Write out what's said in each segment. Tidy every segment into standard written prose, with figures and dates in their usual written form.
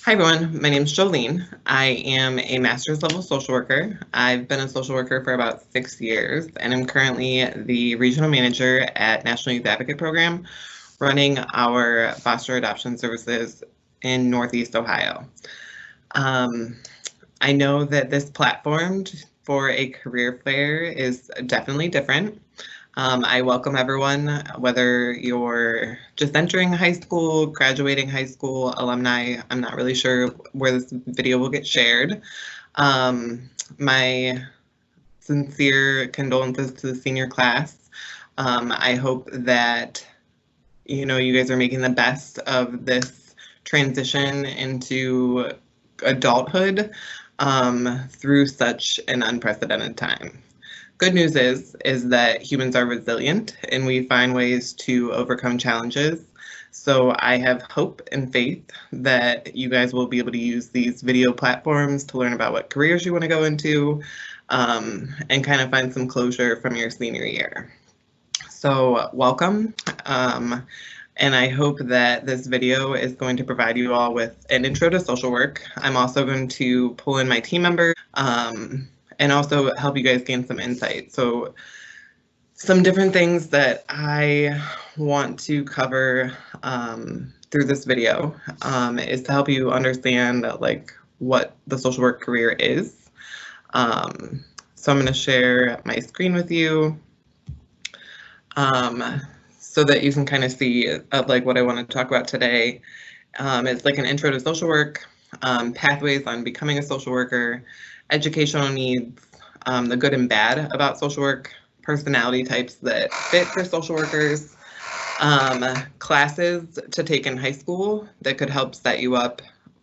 Hi everyone, my name is Jolene. I am a master's level social worker. I've been a social worker for about 6 years and I'm currently the regional manager at National Youth Advocate Program, running our foster adoption services in Northeast Ohio. I know that this platform for a career fair is definitely different. I welcome everyone, whether you're just entering high school, graduating high school, alumni. I'm not really sure where this video will get shared. My sincere condolences to the senior class. I hope that you guys are making the best of this transition into adulthood through such an unprecedented time. Good news is that humans are resilient and we find ways to overcome challenges. So I have hope and faith that you guys will be able to use these video platforms to learn about what careers you want to go into and kind of find some closure from your senior year. So welcome. And I hope that this video is going to provide you all with an intro to social work. I'm also going to pull in my team members and also help you guys gain some insight. So some different things that I want to cover through this video is to help you understand like what the social work career is. So I'm going to share my screen with you so that you can kind of see like what I want to talk about today. It's like an intro to social work, pathways on becoming a social worker, educational needs, the good and bad about social work, personality types that fit for social workers, classes to take in high school that could help set you up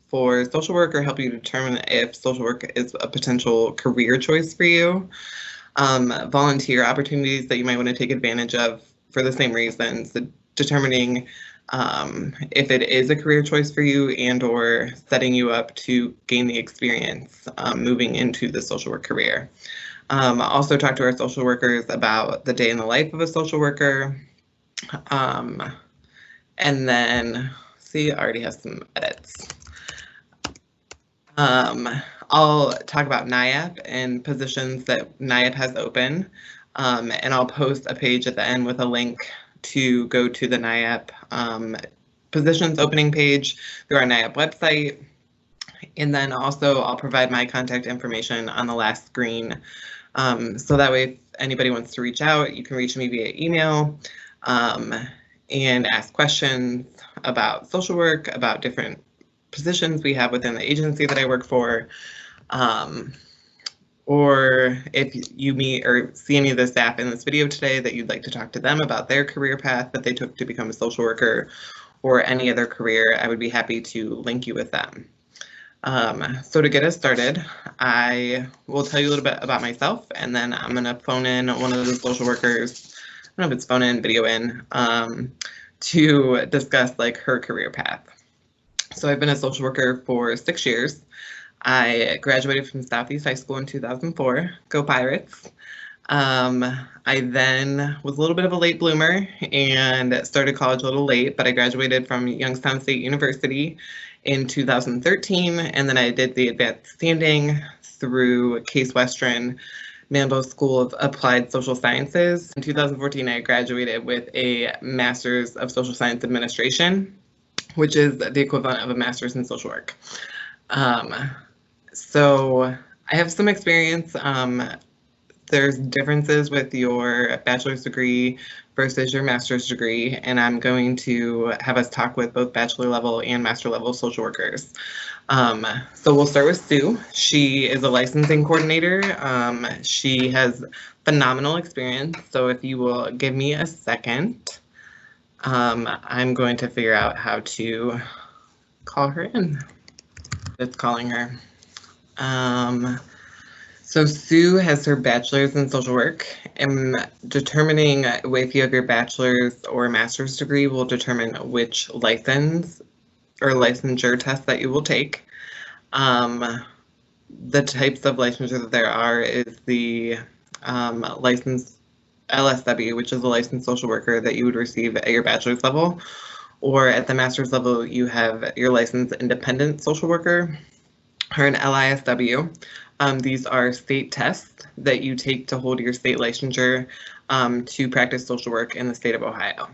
for social work or help you determine if social work is a potential career choice for you, volunteer opportunities that you might want to take advantage of for the same reasons, determining if it is a career choice for you and or setting you up to gain the experience moving into the social work career. Also talk to our social workers about the day in the life of a social worker. And then, see, I already have some edits. I'll talk about NIAP and positions that NIAP has open. And I'll post a page at the end with a link to go to the NIAP positions opening page through our NIAP website. And then also I'll provide my contact information on the last screen. So that way, if anybody wants to reach out, you can reach me via email and ask questions about social work, about different positions we have within the agency that I work for. Or if you meet or see any of the staff in this video today that you'd like to talk to them about their career path that they took to become a social worker or any other career, I would be happy to link you with them. So to get us started, I will tell you a little bit about myself, and then I'm going to phone in one of the social workers, I don't know if it's phone in, video in, to discuss like her career path. So I've been a social worker for 6 years. I graduated from Southeast High School in 2004, go Pirates. I then was a little bit of a late bloomer and started college a little late, but I graduated from Youngstown State University in 2013, and then I did the advanced standing through Case Western Mambo School of Applied Social Sciences. In 2014, I graduated with a Master's of Social Science Administration, which is the equivalent of a Master's in Social Work. So I have some experience. There's differences with your bachelor's degree versus your master's degree, and I'm going to have us talk with both bachelor level and master level social workers. So we'll start with Sue. She is a licensing coordinator. She has phenomenal experience. So if you will give me a second, I'm going to figure out how to call her in. It's calling her. So Sue has her bachelor's in social work, and determining if you have your bachelor's or master's degree will determine which license or licensure test that you will take. The types of licensure that there are is the license LSW, which is a licensed social worker that you would receive at your bachelor's level, or at the master's level, you have your licensed independent social worker, or an LISW. These are state tests that you take to hold your state licensure to practice social work in the state of Ohio.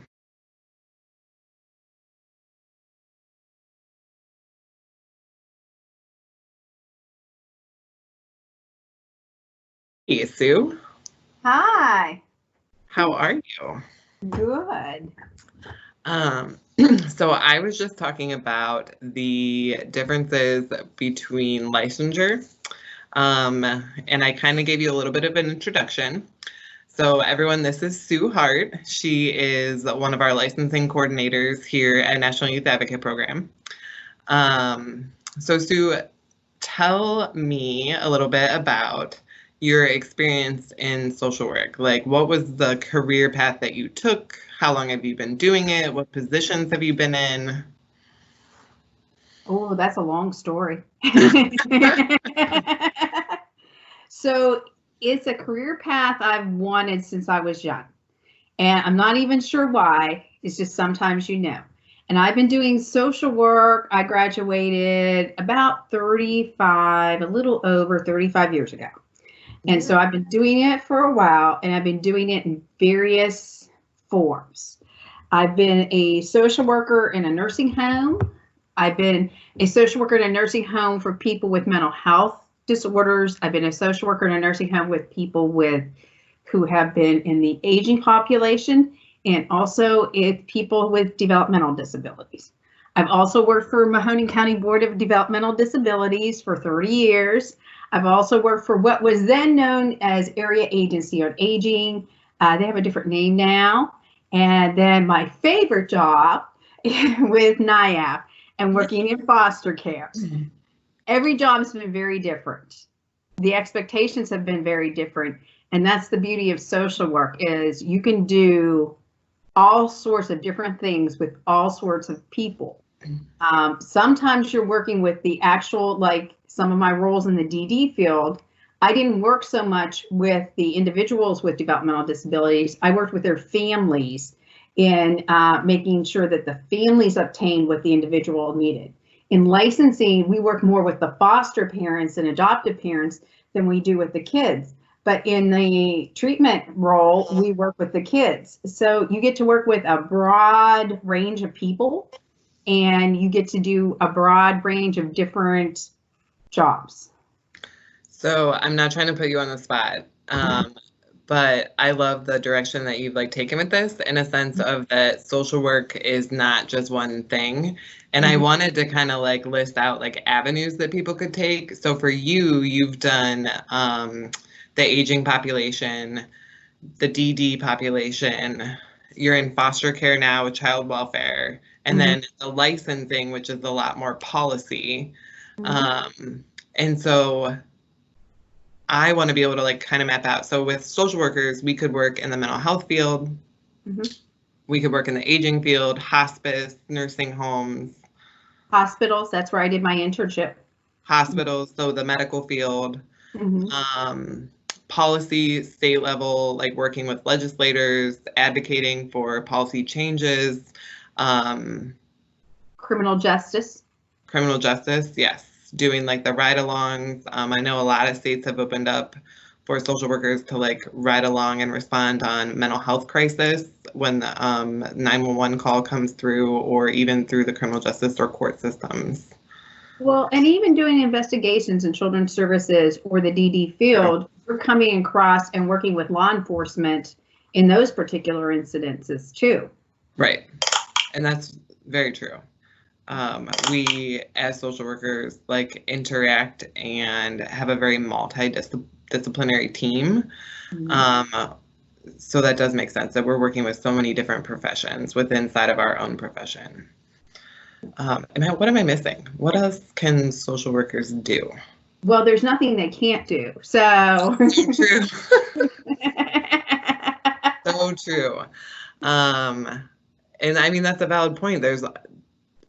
Hey, Sue. Hi. How are you? Good. So I was just talking about the differences between licensure, and I kind of gave you a little bit of an introduction. So everyone, this is Sue Hart. She is one of our licensing coordinators here at National Youth Advocate Program. So Sue, tell me a little bit about your experience in social work. Like, what was the career path that you took? How long have you been doing it? What positions have you been in? Oh, that's a long story. So it's a career path I've wanted since I was young. And I'm not even sure why. It's just sometimes you know. And I've been doing social work. I graduated about 35, a little over 35 years ago. And so I've been doing it for a while, and I've been doing it in various forms. I've been a social worker in a nursing home. I've been a social worker in a nursing home for people with mental health disorders. I've been a social worker in a nursing home with people who have been in the aging population, and also with people with developmental disabilities. I've also worked for Mahoning County Board of Developmental Disabilities for 30 years. I've also worked for what was then known as Area Agency on Aging. They have a different name now. And then my favorite job with NIAP and working in foster care. Every job has been very different. The expectations have been very different. And that's the beauty of social work, is you can do all sorts of different things with all sorts of people. Sometimes you're working with the actual, like some of my roles in the DD field, I didn't work so much with the individuals with developmental disabilities. I worked with their families in making sure that the families obtained what the individual needed. In licensing, we work more with the foster parents and adoptive parents than we do with the kids. But in the treatment role, we work with the kids. So you get to work with a broad range of people, and you get to do a broad range of different jobs. So I'm not trying to put you on the spot, but I love the direction that you've taken with this, in a sense of that social work is not just one thing. And I wanted to kind of list out avenues that people could take. So for you, you've done the aging population, the DD population, you're in foster care now with child welfare, and then the licensing, which is a lot more policy. And so I want to be able to kind of map out. So with social workers, we could work in the mental health field. We could work in the aging field, hospice, nursing homes. Hospitals, that's where I did my internship. Hospitals, so the medical field. Policy, state level, working with legislators, advocating for policy changes. Criminal justice. Criminal justice, yes. Doing the ride-alongs. I know a lot of states have opened up for social workers to ride along and respond on mental health crisis when the 911 call comes through, or even through the criminal justice or court systems. Well, and even doing investigations in children's services or the DD field, we're coming across and working with law enforcement in those particular incidences too. Right, and that's very true. We as social workers interact and have a very multidisciplinary team. So that does make sense that we're working with so many different professions inside of our own profession. And what am I missing? What else can social workers do? Well, there's nothing they can't do. So true. So true. And I mean, that's a valid point.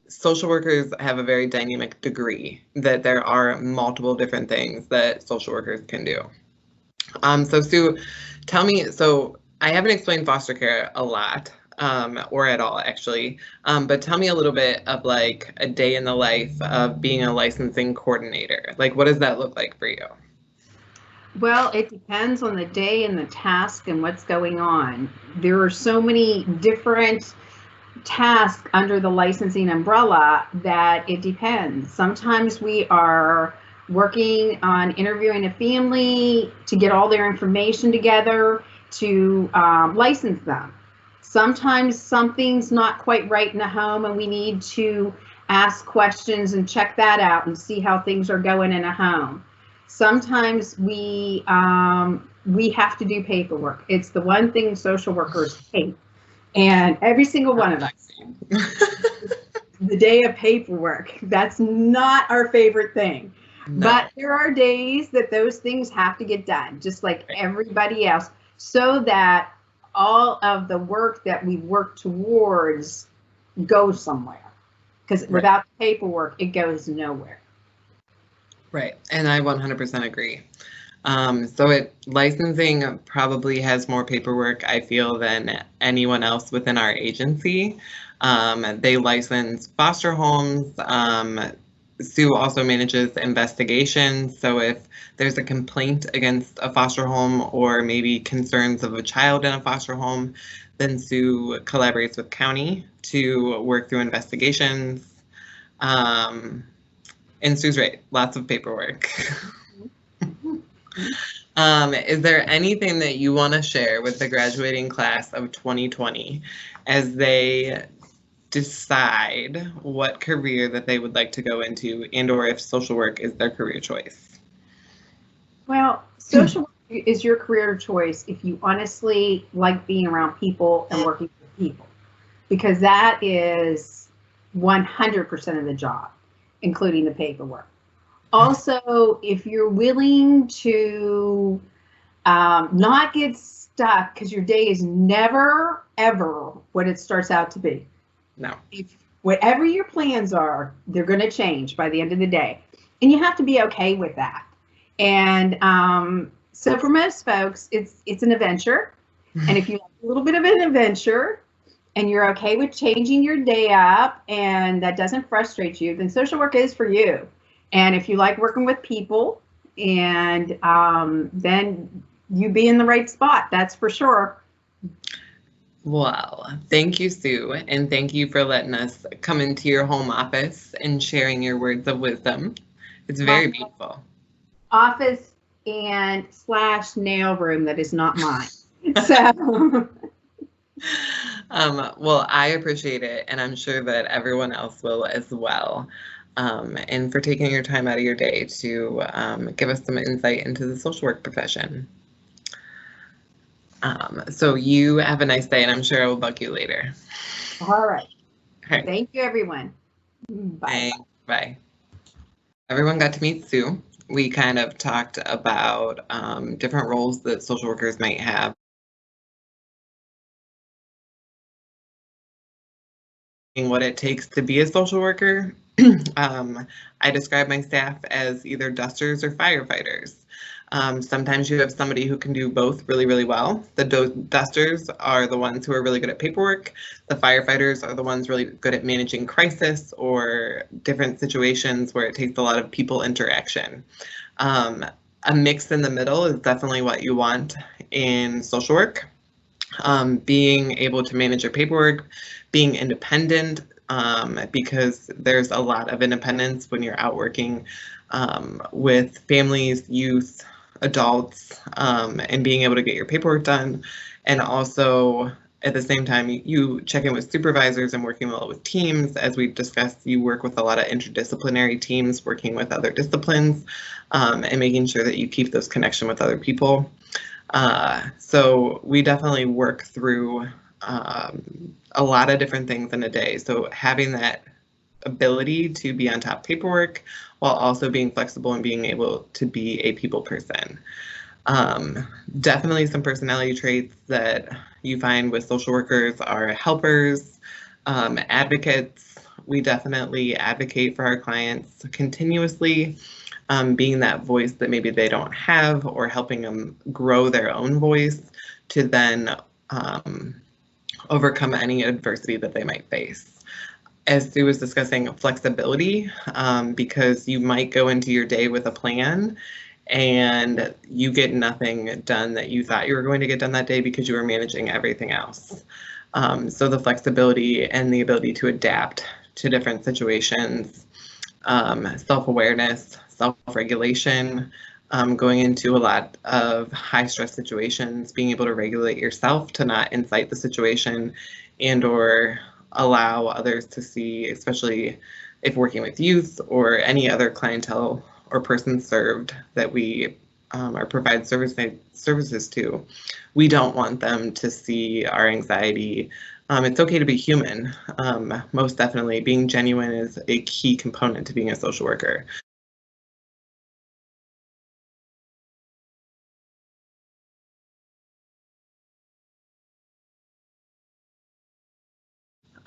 Social workers have a very dynamic degree, that there are multiple different things that social workers can do. So Sue, tell me, so I haven't explained foster care a lot. or at all actually. But tell me a little bit of like a day in the life of being a licensing coordinator. Like, what does that look like for you? Well, it depends on the day and the task and what's going on. There are so many different tasks under the licensing umbrella that it depends. Sometimes we are working on interviewing a family to get all their information together to license them. Sometimes something's not quite right in the home and we need to ask questions and check that out and see how things are going in a home. Sometimes we have to do paperwork. It's the one thing social workers hate. And every single one of us, the day of paperwork, that's not our favorite thing. No. But there are days that those things have to get done, just like everybody else, so that all of the work that we work towards goes somewhere. Because without the paperwork, it goes nowhere. Right, and I 100% agree. So licensing probably has more paperwork, I feel, than anyone else within our agency. They license foster homes. Sue also manages investigations. So if there's a complaint against a foster home or maybe concerns of a child in a foster home, then Sue collaborates with county to work through investigations. And Sue's right, lots of paperwork. Is there anything that you want to share with the graduating class of 2020 as they decide what career that they would like to go into, and or if social work is their career choice? Well, social work is your career choice if you honestly like being around people and working with people, because that is 100% of the job, including the paperwork. Also, if you're willing to not get stuck, because your day is never, ever what it starts out to be. No. If whatever your plans are, they're going to change by the end of the day. And you have to be okay with that. And so for most folks, it's an adventure. And if you like a little bit of an adventure and you're okay with changing your day up and that doesn't frustrate you, then social work is for you. And if you like working with people, and then you be in the right spot, that's for sure. Well, thank you, Sue, and thank you for letting us come into your home office and sharing your words of wisdom. It's very beautiful. Office and / nail room that is not mine. So. Well, I appreciate it, and I'm sure that everyone else will as well. And for taking your time out of your day to give us some insight into the social work profession. So you have a nice day, and I'm sure I will bug you later. All right. Thank you, everyone. Bye. Bye. Everyone got to meet Sue. We kind of talked about different roles that social workers might have. What it takes to be a social worker. I describe my staff as either dusters or firefighters. Sometimes you have somebody who can do both really, really well. The dusters are the ones who are really good at paperwork. The firefighters are the ones really good at managing crisis or different situations where it takes a lot of people interaction. A mix in the middle is definitely what you want in social work. Being able to manage your paperwork, being independent, because there's a lot of independence when you're out working with families, youth, adults, and being able to get your paperwork done. And also at the same time, you check in with supervisors and working well with teams. As we've discussed, you work with a lot of interdisciplinary teams, working with other disciplines, and making sure that you keep those connections with other people. So we definitely work through a lot of different things in a day. So having that ability to be on top of paperwork while also being flexible and being able to be a people person. Definitely some personality traits that you find with social workers are helpers, advocates. We definitely advocate for our clients continuously, being that voice that maybe they don't have, or helping them grow their own voice to then overcome any adversity that they might face. As Sue was discussing, flexibility, because you might go into your day with a plan and you get nothing done that you thought you were going to get done that day because you were managing everything else. So the flexibility and the ability to adapt to different situations, self-awareness, self-regulation, going into a lot of high stress situations, being able to regulate yourself to not incite the situation and or allow others to see, especially if working with youth or any other clientele or person served that we or provide services to. We don't want them to see our anxiety. It's okay to be human. Most definitely, being genuine is a key component to being a social worker.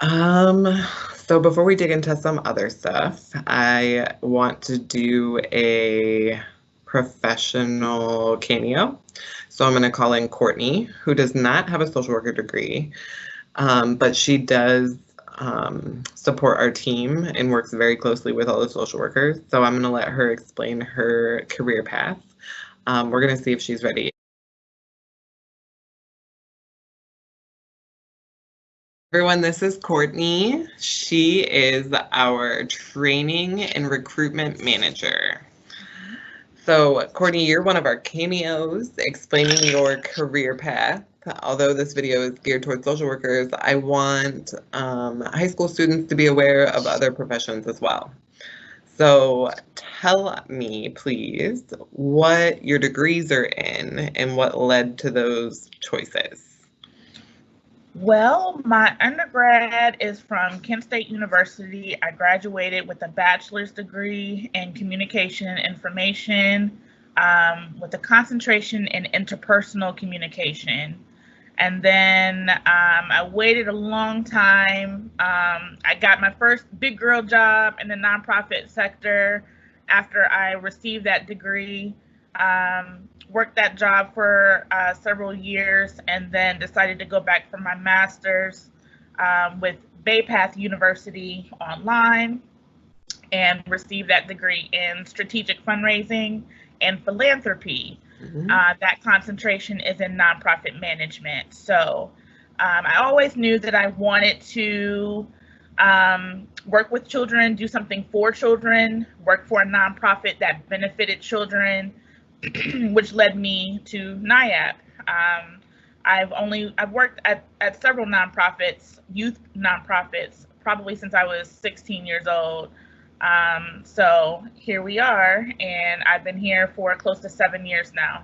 So before we dig into some other stuff, I want to do a professional cameo. So I'm going to call in Courtney, who does not have a social worker degree, but she does support our team and works very closely with all the social workers. So I'm going to let her explain her career path. We're going to see if she's ready. Everyone, this is Courtney. She is our training and recruitment manager. So, Courtney, you're one of our cameos explaining your career path. Although this video is geared towards social workers, I want high school students to be aware of other professions as well. So tell me, please, what your degrees are in and what led to those choices. Well, my undergrad is from Kent State University. I graduated with a bachelor's degree in communication and information with a concentration in interpersonal communication. And then I waited a long time. I got my first big girl job in the nonprofit sector after I received that degree. Worked that job for several years and then decided to go back for my master's with Bay Path University online and received that degree in strategic fundraising and philanthropy. Mm-hmm. That concentration is in nonprofit management. So I always knew that I wanted to work with children, do something for children, work for a nonprofit that benefited children, which led me to NIAP. I've worked at several nonprofits, youth nonprofits, probably since I was 16 years old. So here we are, and I've been here for close to 7 years now.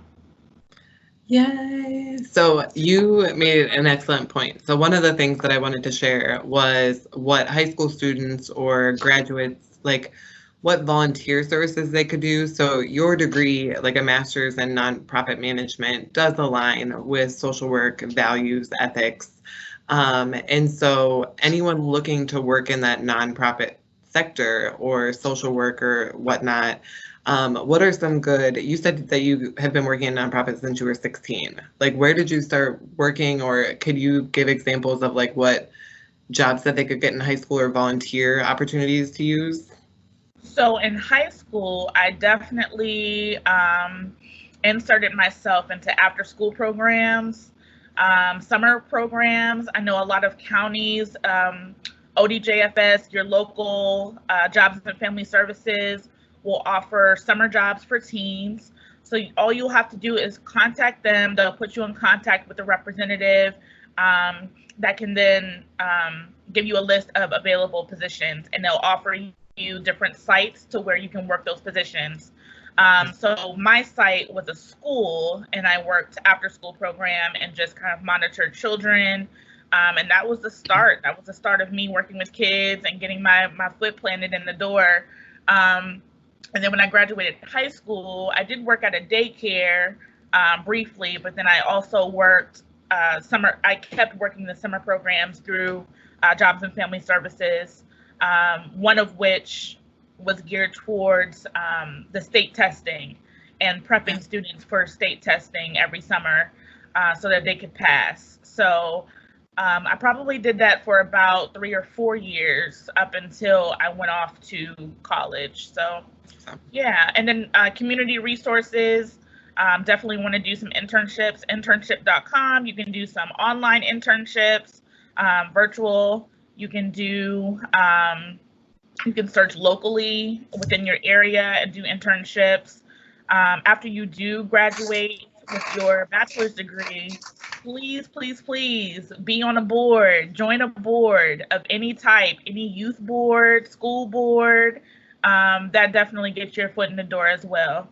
Yay! So you made an excellent point. So one of the things that I wanted to share was what high school students or graduates, like what volunteer services they could do. So your degree, like a master's in nonprofit management, does align with social work, values, ethics. And so anyone looking to work in that nonprofit sector or social work or whatnot, what are some good, you said that you have been working in nonprofits since you were 16. Like, where did you start working, or could you give examples of like what jobs that they could get in high school or volunteer opportunities to use? So in high school, I definitely inserted myself into after school programs, summer programs. I know a lot of counties, ODJFS, your local Jobs and Family Services will offer summer jobs for teens. So all you'll have to do is contact them. They'll put you in contact with a representative that can then give you a list of available positions, and they'll offer you different sites to where you can work those positions. So my site was a school, and I worked after school program and just kind of monitored children. And that was the start. That was the start of me working with kids and getting my foot planted in the door. And then when I graduated high school, I did work at a daycare briefly, but then I also worked I kept working the summer programs through Jobs and Family Services, one of which was geared towards the state testing and prepping students for state testing every summer so that they could pass. So I probably did that for about 3 or 4 years up until I went off to college. So, yeah. And then community resources. Definitely want to do some internships. Internship.com. You can do some online internships, virtual. You can do. You can search locally within your area and do internships. After you do graduate with your bachelor's degree, please, please, please be on a board, join a board of any type, any youth board, school board. That definitely gets your foot in the door as well.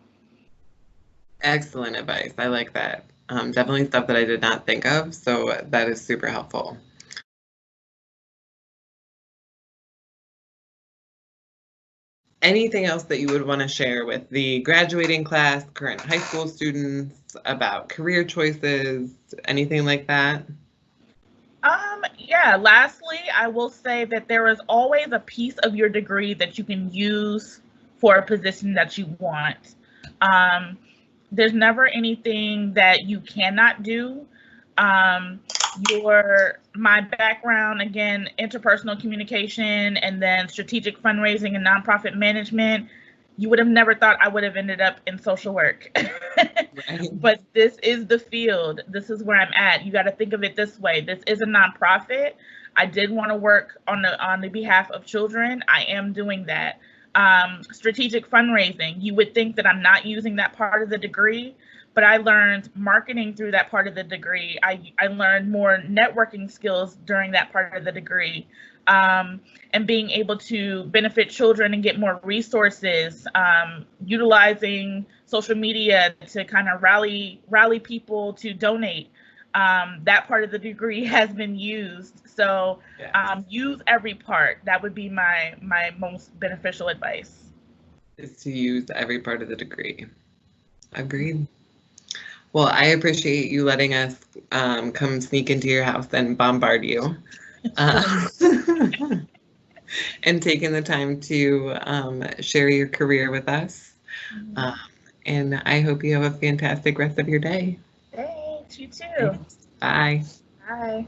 Excellent advice. I like that. Definitely stuff that I did not think of, so that is super helpful. Anything else that you would want to share with the graduating class, current high school students, about career choices, anything like that? Yeah, lastly, I will say that there is always a piece of your degree that you can use for a position that you want. There's never anything that you cannot do. My background, again, interpersonal communication and then strategic fundraising and nonprofit management, you would have never thought I would have ended up in social work. Right. But this is the field. This is where I'm at. You got to think of it this way. This is a nonprofit. I did want to work on the behalf of children. I am doing that. Strategic fundraising. You would think that I'm not using that part of the degree, but I learned marketing through that part of the degree. I learned more networking skills during that part of the degree, and being able to benefit children and get more resources, utilizing social media to kind of rally people to donate. That part of the degree has been used. So use every part. That would be my most beneficial advice. Is to use every part of the degree. Agreed. Well, I appreciate you letting us come sneak into your house and bombard you. And taking the time to share your career with us. And I hope you have a fantastic rest of your day. Thanks, you too. Thanks. Bye. Bye.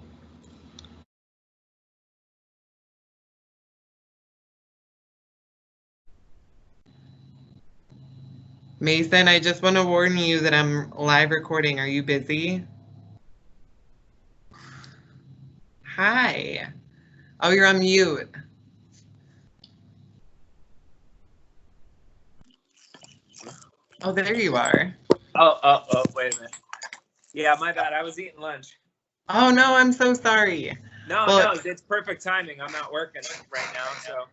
Mason, I just want to warn you that I'm live recording. Are you busy? Hi. Oh, you're on mute. Oh, there you are. Oh, wait a minute. Yeah, my bad. I was eating lunch. Oh, no, I'm so sorry. No, it's perfect timing. I'm not working right now, so.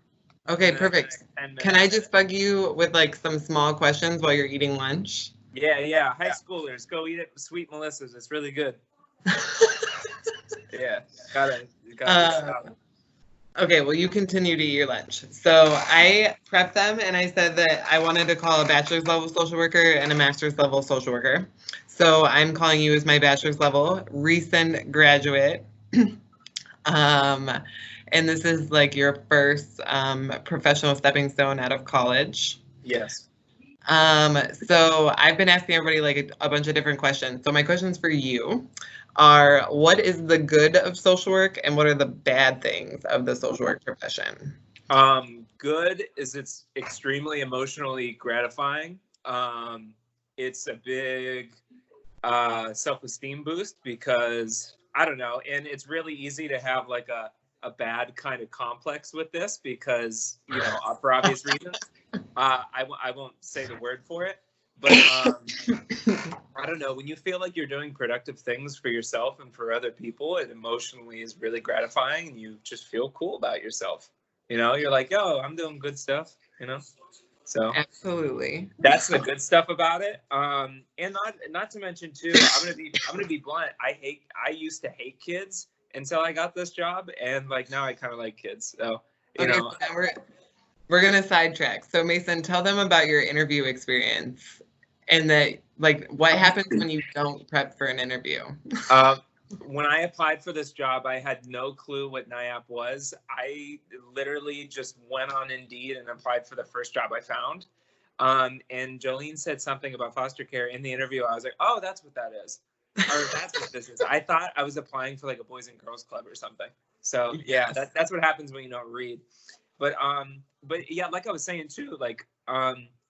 Okay, perfect. Can I just bug you with like some small questions while you're eating lunch? Yeah. High schoolers, go eat it with Sweet Melissa's. It's really good. Yeah, gotta stop. Okay, well, you continue to eat your lunch. So I prepped them and I said that I wanted to call a bachelor's level social worker and a master's level social worker. So I'm calling you as my bachelor's level recent graduate. And this is like your first professional stepping stone out of college. Yes. So I've been asking everybody like a bunch of different questions. So my questions for you are, what is the good of social work and what are the bad things of the social work profession? Good is it's extremely emotionally gratifying. It's a big self-esteem boost because, I don't know, and it's really easy to have like a bad kind of complex with this because, you know, for obvious reasons. I won't say the word for it, but I don't know, when you feel like you're doing productive things for yourself and for other people, it emotionally is really gratifying and you just feel cool about yourself. You know, you're like, yo, I'm doing good stuff, you know? So absolutely, that's the good stuff about it. And not to mention too, I'm gonna be blunt. I used to hate kids until I got this job, and like now I kind of like kids. So you know, so now we're gonna sidetrack. So Mason, tell them about your interview experience and that like what happens when you don't prep for an interview. When I applied for this job, I had no clue what NIAP was. I literally just went on Indeed and applied for the first job I found. And Jolene said something about foster care in the interview. I was like, oh, that's what that is. Or that's what this is. I thought I was applying for like a Boys and Girls Club or something. So yeah, that's what happens when you don't read. But yeah, like I was saying too, like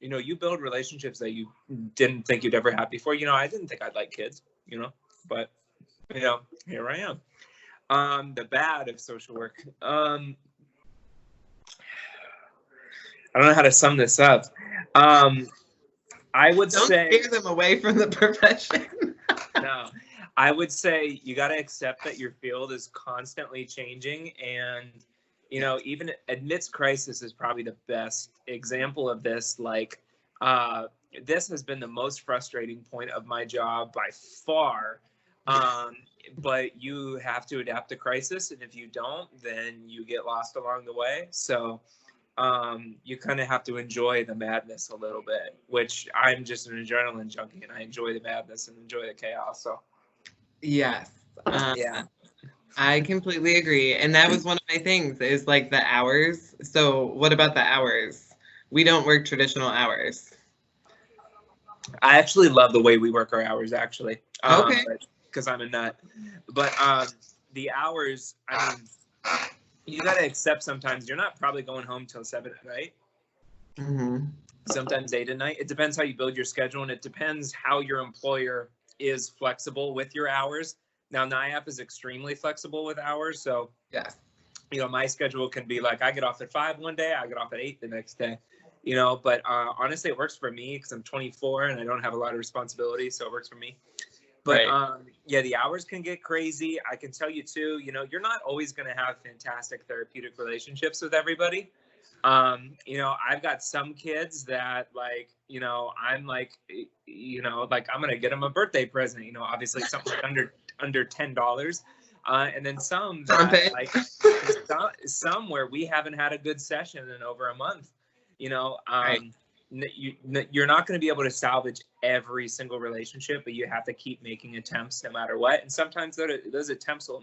you know, you build relationships that you didn't think you'd ever have before. You know, I didn't think I'd like kids, you know, but you know, here I am. The bad of social work. I don't know how to sum this up. I would Don't say steer them away from the profession. no. I would say you got to accept that your field is constantly changing, and you know, even amidst crisis is probably the best example of this. Like, this has been the most frustrating point of my job by far. But you have to adapt to crisis, and if you don't, then you get lost along the way. So you kind of have to enjoy the madness a little bit, which I'm just an adrenaline junkie, and I enjoy the madness and enjoy the chaos. So Yes. yeah. I completely agree. And that was one of my things is like the hours. So what about the hours? We don't work traditional hours. I actually love the way we work our hours, actually. Okay. Because I'm a nut. But the hours, I mean, you got to accept sometimes you're not probably going home till 7 at night. Mm-hmm. Sometimes 8 at night. It depends how you build your schedule, and it depends how your employer is flexible with your hours. Now, NIAP is extremely flexible with hours. So, Yes. you know, my schedule can be like, I get off at 5 one day, I get off at 8 the next day, you know, but honestly, it works for me because I'm 24 and I don't have a lot of responsibility. So it works for me. But Right. yeah, the hours can get crazy. I can tell you too, you know, you're not always going to have fantastic therapeutic relationships with everybody. You know, I've got some kids that like, you know, I'm like, you know, like I'm going to get them a birthday present, you know, obviously something like under $10. And then some that, like some where we haven't had a good session in over a month, you know, Right. you're not going to be able to salvage every single relationship, but you have to keep making attempts no matter what. And sometimes those attempts will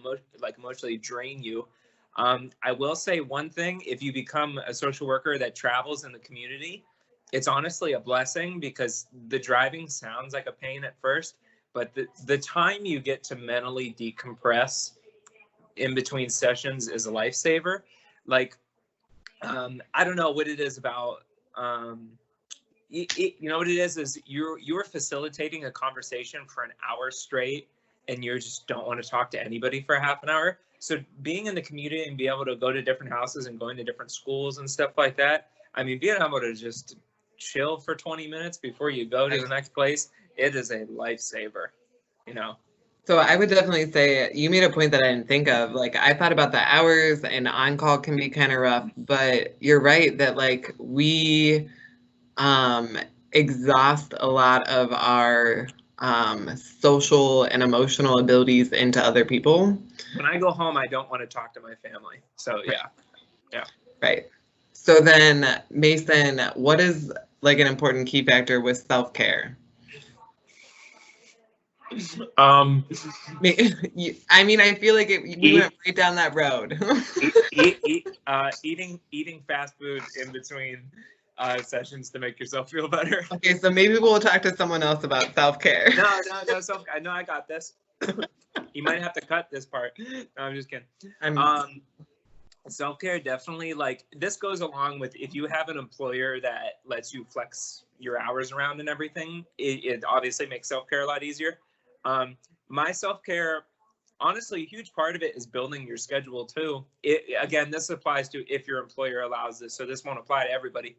emotionally drain you. I will say one thing: if you become a social worker that travels in the community, it's honestly a blessing because the driving sounds like a pain at first, but the time you get to mentally decompress in between sessions is a lifesaver. Like, I don't know what it is about. You know what it is you're facilitating a conversation for an hour straight, and you just don't want to talk to anybody for half an hour. So being in the community and be able to go to different houses and going to different schools and stuff like that, I mean, being able to just chill for 20 minutes before you go to the next place, it is a lifesaver, you know. So I would definitely say you made a point that I didn't think of. Like I thought about the hours and on-call can be kind of rough, but you're right that like we exhaust a lot of our social and emotional abilities into other people. When I go home, I don't want to talk to my family. So yeah. Right. So then, Mason, what is like an important key factor with self-care? Um, I mean, I feel like we went right down that road. Eating fast food in between sessions to make yourself feel better. Okay, so maybe we'll talk to someone else about self-care. No, I know I got this. You might have to cut this part. No, I'm just kidding. Self-care definitely, like, this goes along with if you have an employer that lets you flex your hours around and everything, it obviously makes self-care a lot easier. My self-care, honestly, a huge part of it is building your schedule too. Again, this applies to if your employer allows this, so this won't apply to everybody.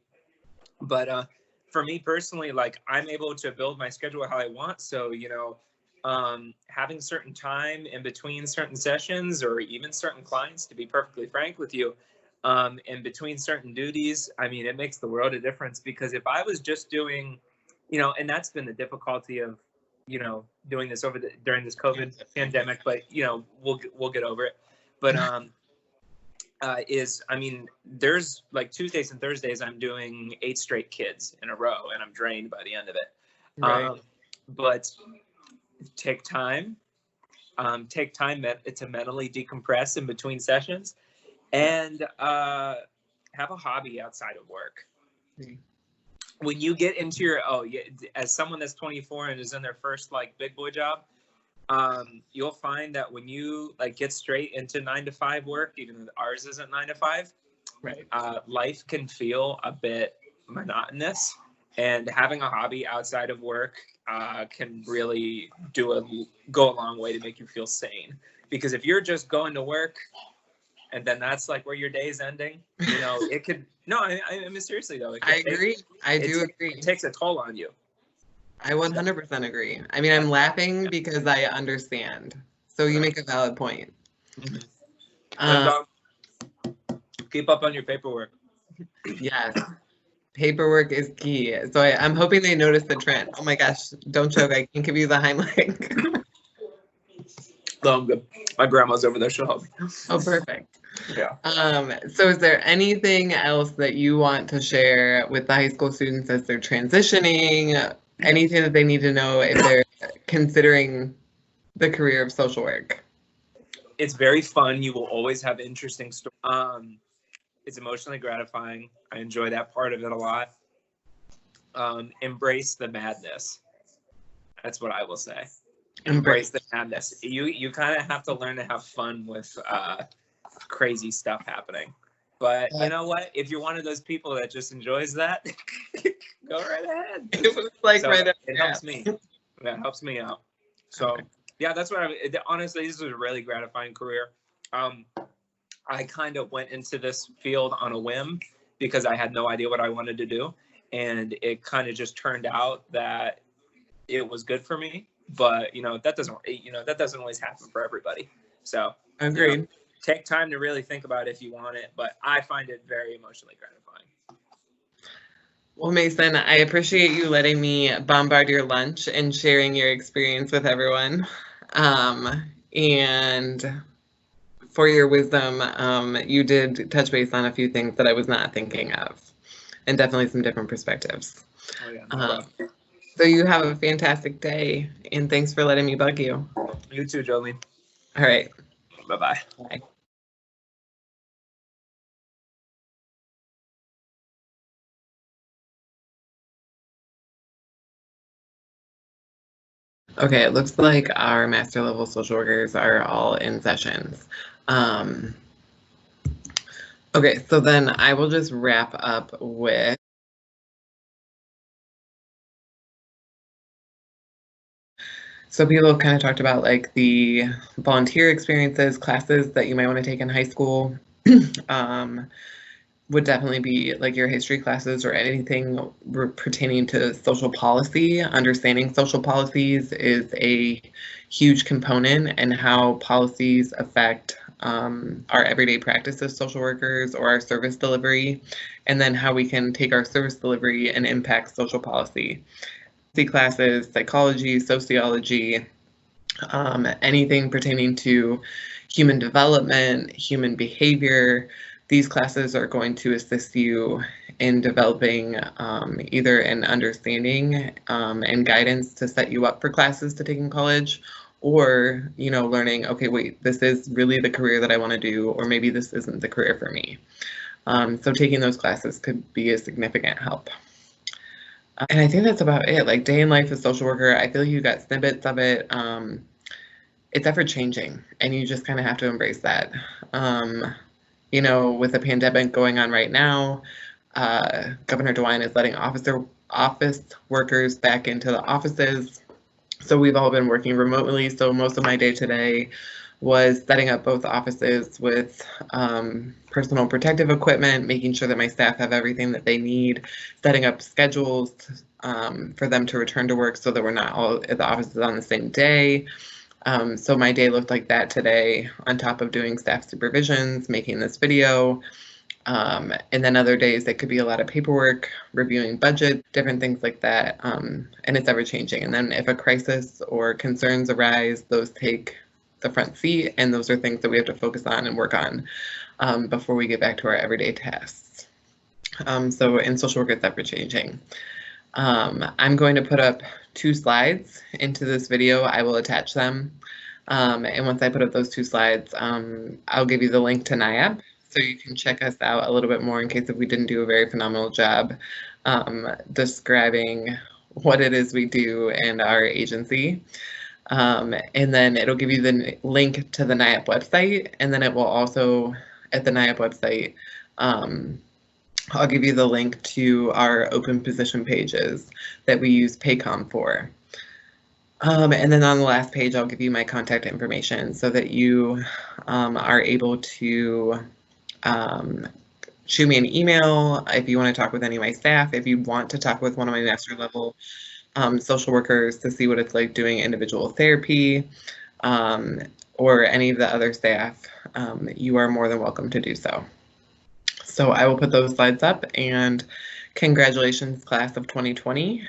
But for me personally, like, I'm able to build my schedule how I want. So, you know, having certain time in between certain sessions or even certain clients, to be perfectly frank with you, in between certain duties, I mean, it makes the world a difference. Because if I was just doing, you know, and that's been the difficulty of, you know, doing this during this COVID pandemic, but, you know, we'll get over it. But I mean, there's like Tuesdays and Thursdays, I'm doing 8 straight kids in a row, and I'm drained by the end of it. Right. But take time to mentally decompress in between sessions, and have a hobby outside of work. When you get into your as someone that's 24 and is in their first like big boy job, you'll find that when you like get straight into 9 to 5 work, even though ours isn't 9 to 5, Right. life can feel a bit monotonous, and having a hobby outside of work can really go a long way to make you feel sane. Because if you're just going to work and then that's like where your day's ending, it could. No, I mean seriously though. I agree. I do agree. It takes a toll on you. I 100% agree. I mean, I'm laughing because I understand. So you make a valid point. Keep up on your paperwork. Yes. Paperwork is key. So I'm hoping they notice the trend. Oh my gosh, don't choke. I can give you the Heimlich. No, I'm good. My grandma's over there. She'll help me. Oh, perfect. Yeah. So is there anything else that you want to share with the high school students as they're transitioning? Anything that they need to know if they're considering the career of social work? It's very fun. You will always have interesting stories. It's emotionally gratifying. I enjoy that part of it a lot. Embrace the madness. That's what I will say. Embrace the madness. You kind of have to learn to have fun with crazy stuff happening. But you know what? If you're one of those people that just enjoys that, go right ahead. It was like So right up. it helps me. That helps me out. So yeah, that's what honestly, this was a really gratifying career. I kind of went into this field on a whim because I had no idea what I wanted to do. And it kind of just turned out that it was good for me. But, that doesn't always happen for everybody. So Agreed. Take time to really think about if you want it. But I find it very emotionally gratifying. Well, Mason, I appreciate you letting me bombard your lunch and sharing your experience with everyone. And for your wisdom, you did touch base on a few things that I was not thinking of, and definitely some different perspectives. Oh, yeah. So you have a fantastic day, and thanks for letting me bug you. You too, Jolene. All right. Bye-bye. Bye. Okay, it looks like our master level social workers are all in sessions. Okay, so then I will just wrap up with so people have kind of talked about like the volunteer experiences, classes that you might want to take in high school. Would definitely be like your history classes or anything pertaining to social policy. Understanding social policies is a huge component in how policies affect our everyday practice as social workers or our service delivery, and then how we can take our service delivery and impact social policy. Classes, psychology, sociology, anything pertaining to human development, human behavior. These classes are going to assist you in developing either an understanding and guidance to set you up for classes to take in college, or learning, okay, wait, this is really the career that I want to do, or maybe this isn't the career for me. So taking those classes could be a significant help. And I think that's about it. Like day in life as social worker, I feel you got snippets of it. It's ever changing, and you just kind of have to embrace that. With the pandemic going on right now, Governor DeWine is letting office workers back into the offices. So we've all been working remotely. So most of my day today was setting up both offices with personal protective equipment, making sure that my staff have everything that they need, setting up schedules for them to return to work so that we're not all at the offices on the same day. So my day looked like that today, on top of doing staff supervisions, making this video. And then other days it could be a lot of paperwork, reviewing budget, different things like that. And it's ever changing. And then if a crisis or concerns arise, those take the front seat, and those are things that we have to focus on and work on before we get back to our everyday tasks. So in social work, it's ever changing. I'm going to put up 2 slides into this video. I will attach them. And once I put up those 2 slides, I'll give you the link to NIAB, so you can check us out a little bit more in case if we didn't do a very phenomenal job describing what it is we do and our agency. And then it'll give you the link to the NIAP website, and then it will also, at the NIAP website, I'll give you the link to our open position pages that we use Paycom for. And then on the last page, I'll give you my contact information so that you are able to shoot me an email if you want to talk with any of my staff, if you want to talk with one of my master level social workers to see what it's like doing individual therapy, or any of the other staff, you are more than welcome to do so. So I will put those slides up, and congratulations, class of 2020.